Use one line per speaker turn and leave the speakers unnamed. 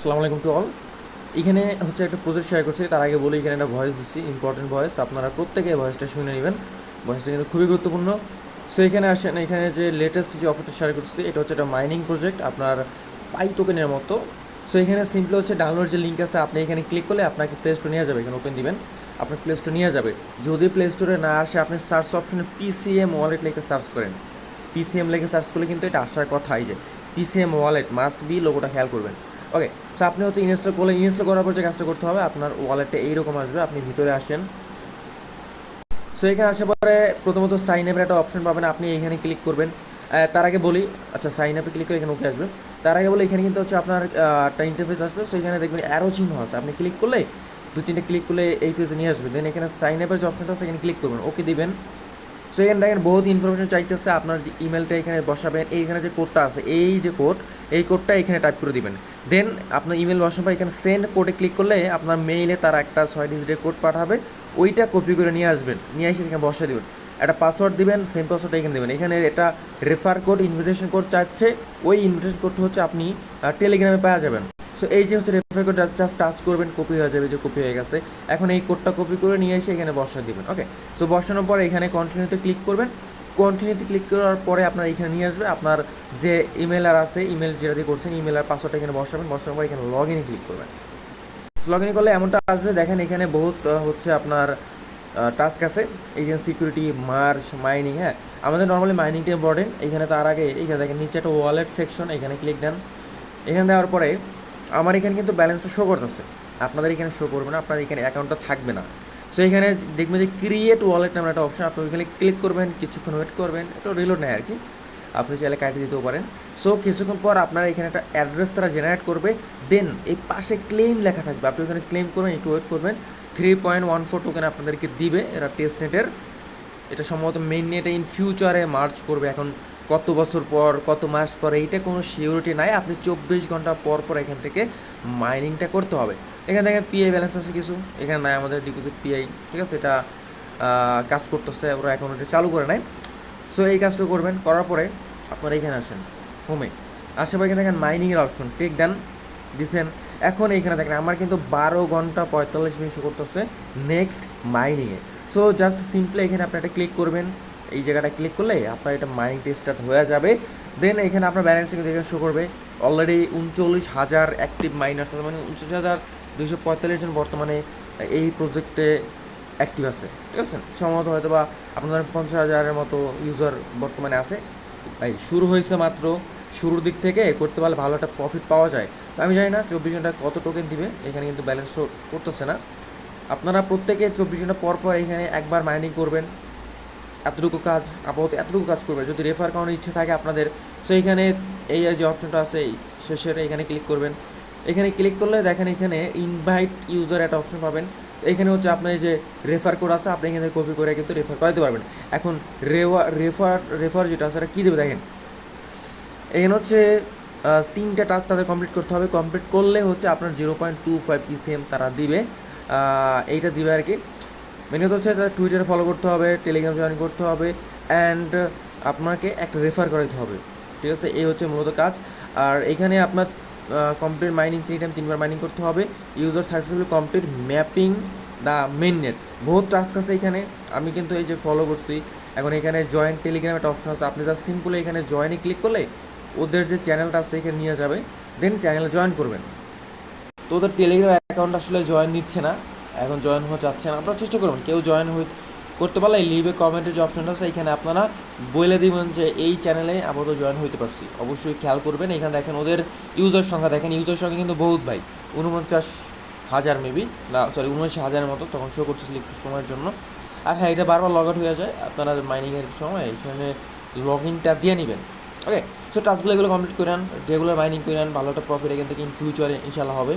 আসসালামু আলাইকুম to all. এখানে হচ্ছে একটা প্রজেক্ট শেয়ার করছি, তার আগে বলি এখানে একটা ভয়েস দিচ্ছি, ইম্পর্টেন্ট ভয়েস, আপনারা প্রত্যেকে ভয়েসটা শুনে নেবেন। ভয়েসটা কিন্তু খুবই গুরুত্বপূর্ণ। সো এখানে আসেন, এখানে যে লেটেস্ট যে অফারটা শেয়ার করছি এটা হচ্ছে একটা মাইনিং প্রজেক্ট, আপনার পাই টোকেনের মতো। সো এখানে সিম্পলি হচ্ছে ডাউনলোড যে লিঙ্ক আছে, আপনি এখানে ক্লিক করলে আপনাকে প্লে স্টোর নিয়ে যাবে, এখানে ওপেন দিবেন, আপনার প্লে স্টোর নিয়ে যাবে। যদি প্লে স্টোরে না আসে, আপনি সার্চ অপশনে পিসিএম ওয়ালেট লিখে সার্চ করেন। পিসিএম লিখে সার্চ করলে কিন্তু এটা আসার কথাই, যে পিসিএম ওয়ালেট মাস্ট বি, লোগোটা খেয়াল করবেন। ওকে, সো আপনি হচ্ছে ইনস্টল করার পর যে কাজটা করতে হবে, আপনার ওয়ালেটটা এইরকম আসবে, আপনি ভিতরে আসেন। সো এখানে আসার পরে প্রথমত সাইন আপের একটা অপশন পাবেন, আপনি এখানে ক্লিক করবেন। তার আগে বলি, আচ্ছা সাইন আপে ক্লিক করে এখানে ওকে আসবে। তার আগে বলি এখানে কিন্তু হচ্ছে আপনার একটা ইন্টারফেস আসবে। সো এখানে দেখবেন অ্যারো চিহ্ন আছে, আপনি ক্লিক করলে দু তিনটে ক্লিক করলে এই পেজে নিয়ে আসবে। দেন এখানে সাইন আপের যে অপশনটা আছে এখানে ক্লিক করবেন, ওকে দিবেন। সো এখানে দেখেন বহুত ইনফরমেশন চাইতেছে, আপনার যে ইমেলটা এখানে বসাবেন, এইখানে যে কোডটা আছে, এই যে কোড, এই কোডটা এখানে টাইপ করে দিবেন। দেন আপনার ইমেল বসাবো, এখানে সেন্ড কোডে ক্লিক করলে আপনার মেইলে তারা একটা 6 ডিজিটের কোড পাঠাবে, ওইটা কপি করে নিয়ে আসবেন, নিয়ে এসে এখানে বসে দেবেন। একটা পাসওয়ার্ড দিবেন, সেম পাসওয়ার্ডটা এখানে দেবেন। এখানে এটা রেফার কোড, ইনভিটেশন কোড চাচ্ছে, ওই ইনভিটেশন কোডটা হচ্ছে আপনি টেলিগ্রামে পাওয়া যাবেন। সো এই যে হচ্ছে রেফার কোড, জাস্ট টাচ করবেন, কপি হয়ে যাবে, যে কপি হয়ে গেছে। এখন এই কোডটা কপি করে নিয়ে এসে এখানে বসা দিবেন। ওকে, সো বসানোর পরে এখানে কন্টিনিউতে ক্লিক করবেন। কন্টিনিউতে ক্লিক করার পরে আপনার এখানে নিয়ে আসবে, আপনার যে ইমেলার আছে, ইমেল যেটা দিয়ে করছেন, ইমেলার পাসওয়ার্ডটা এখানে বসাবেন। বসানোর পরে এখানে লগ ইনে ক্লিক করবেন। লগ ইন করলে এমনটা আসবে, দেখেন এখানে বহুত হচ্ছে আপনার টাস্ক আছে। এইখানে সিকিউরিটি, মার্জ, মাইনিং। হ্যাঁ, আমাদের নর্মালি মাইনিংটা ইম্পর্টেন্ট। এখানে তার আগে এখানে দেখেন নিচে একটা ওয়ালেট সেকশন, এখানে ক্লিক দেন। এখানে দেওয়ার পরে আমার এখানে কিন্তু ব্যালেন্সটা শো করতেছে, আপনাদের এখানে শো করবে না, আপনার এখানে অ্যাকাউন্টটা থাকবে না। সো এখানে দেখবেন যে ক্রিয়েট ওয়ালেট নামের একটা অপশন, আপনি ওইখানে ক্লিক করবেন, কিছুক্ষণ ওয়েট করবেন, একটু রিলোড নেয় আর কি, আপনি চাইলে কাটিয়ে দিতেও পারেন। সো কিছুক্ষণ পর আপনার এখানে একটা অ্যাড্রেস তারা জেনারেট করবে। দেন এই পাশে ক্লেম লেখা থাকবে, আপনি ওখানে ক্লেম করবেন, একটু ওয়েট করবেন। 3.14 টোকেন আপনাদেরকে দিবে এরা টেস্ট নেটের। এটা সম্ভবত মেইন নেটে ইন ফিউচারে মার্চ করবে। এখন কত বছর পর, কত মাস পর, এইটা কোনো সিউরিটি নাই। আপনি 24 ঘন্টা পর পর এখান থেকে মাইনিংটা করতে হবে। এখানে দেখেন পিআই ব্যালেন্স আছে কিছু, এখানে নাই আমাদের ডিপোজিট পিআই, ঠিক আছে, এটা কাজ করতেছে, ওরা এখন এটা চালু করে নেয়। সো এই কাজটা করবেন, করার পরে আপনারা এখানে আসেন হোমে। আশেপাশে এখানে দেখেন মাইনিংয়ের অপশন, টেক দেন, দিছেন। এখন এইখানে দেখেন আমার কিন্তু 12 ঘন্টা 45 মিনিট শো করতেছে নেক্সট মাইনিংয়ে। সো জাস্ট সিম্পলি এখানে আপনি একটা ক্লিক করবেন, এই জায়গাটা ক্লিক করলে আপনার এটা মাইনিংটা স্টার্ট হয়ে যাবে। দেন এখানে আপনার ব্যালেন্স কিন্তু এখানে শো করবে। অলরেডি 39,000 অ্যাক্টিভ মাইনার্স আছে, মানে 29,245 জন বর্তমানে এই প্রজেক্টে অ্যাক্টিভ আছে, ঠিক আছে। সম্ভবত হয়তো বা আপনাদের 50,000-এর মতো ইউজার বর্তমানে আছে। ভাই শুরু হয়েছে মাত্র, শুরুর দিক থেকে করতে পারলে ভালো একটা প্রফিট পাওয়া যায়। তো আমি জানি না 24 ঘন্টা কত টোকেন দিবে, এখানে কিন্তু ব্যালেন্স শো করতেছে না। আপনারা প্রত্যেকে 24 ঘন্টা পর পর এখানে একবার মাইনিং করবেন, এতটুকু কাজ, আপাতত এতটুকু কাজ করবেন। যদি রেফার করানোর ইচ্ছে থাকে আপনাদের, সো এইখানে এই যে অপশনটা আছে এই শেষের, এখানে ক্লিক করবেন। এখানে ক্লিক করলে দেখেন এখানে ইনভাইট ইউজার একটা অপশন পাবেন। এখানে হচ্ছে আপনার যে রেফার কোড আছে, আপনি এখানে কপি করে কিন্তু রেফার করাতে পারবেন। এখন রেফার যেটা আছে, এটা কী দেবে দেখেন, এখানে হচ্ছে 3টা টাস্ক তাদের কমপ্লিট করতে হবে। কমপ্লিট করলে হচ্ছে আপনার 0.25 পিসিএম তারা দিবে, এইটা দিবে আর কি। মেনুতে হচ্ছে তাদের টুইটারে ফলো করতে হবে, টেলিগ্রাম জয়েন করতে হবে, অ্যান্ড আপনাকে একটা রেফার করাতে হবে, ঠিক আছে। এই হচ্ছে মূলত কাজ। আর এখানে আপনার কমপ্লিট মাইনিং 3 টাইম 3বার মাইনিং করতে হবে। User successfully complete mapping the main net, বহুত টাস্ক আছে এখানে, আমি কিন্তু এই যে ফলো করছি। এখন এখানে জয়েন টেলিগ্রাম একটা অপশন আছে, আপনি জাস্ট সিম্পলি এখানে জয়েনে ক্লিক করলে ওদের যে চ্যানেলটা আছে এখানে নিয়ে যাবে, দেন চ্যানেলে জয়েন করবেন। তো ওদের টেলিগ্রাম অ্যাকাউন্ট আসলে জয়েন নিচ্ছে না, এখন জয়েন হতে চাচ্ছে না। আপনারা চেষ্টা করবেন, কেউ জয়েন করতে পারলে লিভে কমেন্টের যে অপশনটা আছে এখানে আপনারা বলে দিবেন যে এই চ্যানেলে আপাতত জয়েন হইতে পারছি। অবশ্যই খেয়াল করবেন, এখানে দেখেন ওদের ইউজার সংখ্যা, দেখেন ইউজার সংখ্যা কিন্তু বহুত ভাই, 49,000 মেবি, না সরি 79,000-এর মতো তখন শো করতেছিল একটু সময়ের জন্য। আর হ্যাঁ, এটা বারবার লগ আউট হয়ে যায়, আপনারা মাইনিংয়ের সময় এখানে লগ ইনটা দিয়ে নেবেন। ওকে, সো টাস্কগুলো এগুলো কমপ্লিট করে নেন, রেগুলার মাইনিং করে নেন, ভালো একটা প্রফিট এখান থেকে ইন ফিউচারে ইনশাল্লাহ হবে।